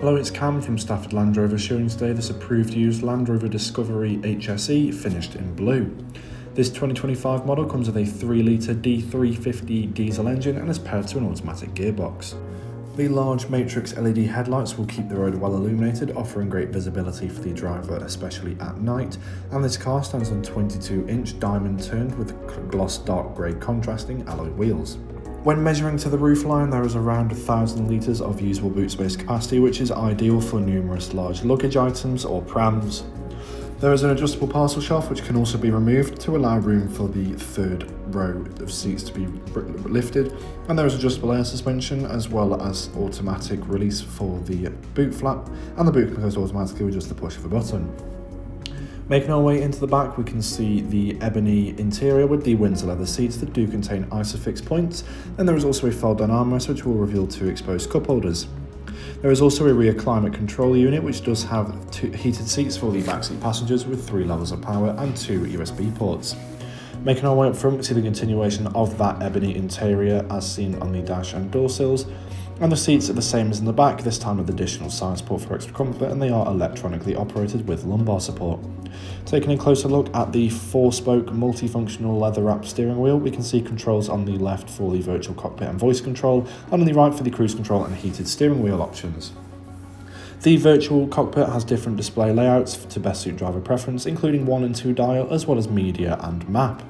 Hello, it's Cam from Stafford Land Rover showing today this approved used Land Rover Discovery HSE finished in blue. This 2025 model comes with a 3-litre D350 diesel engine and is paired to an automatic gearbox. The large matrix LED headlights will keep the road well illuminated, offering great visibility for the driver, especially at night, and this car stands on 22-inch diamond turned with gloss dark grey contrasting alloy wheels. When measuring to the roofline, there is around 1,000 litres of usable boot space capacity, which is ideal for numerous large luggage items or prams. There is an adjustable parcel shelf which can also be removed to allow room for the third row of seats to be lifted, and there is adjustable air suspension as well as automatic release for the boot flap, and the boot can close automatically with just the push of a button. Making our way into the back, we can see the ebony interior with the Windsor leather seats that do contain ISOFIX points, and there is also a fold-down armrest which will reveal 2 exposed cup holders. There is also a rear climate control unit which does have 2 heated seats for the backseat passengers with 3 levels of power and 2 USB ports. Making our way up front, we see the continuation of that ebony interior as seen on the dash and door sills, and the seats are the same as in the back, this time with additional side support for extra comfort, and they are electronically operated with lumbar support. Taking a closer look at the 4-spoke multifunctional leather-wrapped steering wheel, we can see controls on the left for the virtual cockpit and voice control, and on the right for the cruise control and heated steering wheel options. The virtual cockpit has different display layouts to best suit driver preference, including 1 and 2 dial, as well as media and map.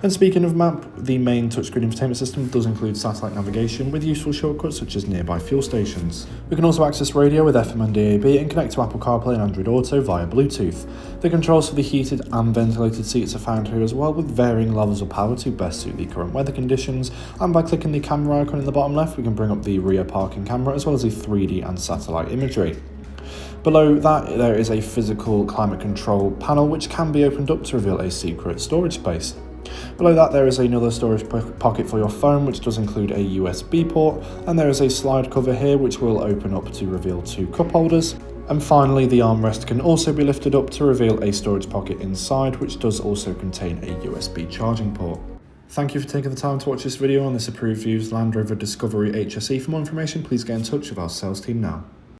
And speaking of map, the main touchscreen infotainment system does include satellite navigation with useful shortcuts such as nearby fuel stations. We can also access radio with FM and DAB and connect to Apple CarPlay and Android Auto via Bluetooth. The controls for the heated and ventilated seats are found here as well, with varying levels of power to best suit the current weather conditions, and by clicking the camera icon in the bottom left we can bring up the rear parking camera as well as the 3D and satellite imagery. Below that there is a physical climate control panel which can be opened up to reveal a secret storage space. Below that there is another storage pocket for your phone which does include a USB port, and there is a slide cover here which will open up to reveal 2 cup holders. And finally the armrest can also be lifted up to reveal a storage pocket inside which does also contain a USB charging port. Thank you for taking the time to watch this video on this approved used Land Rover Discovery HSE. For more information please get in touch with our sales team now.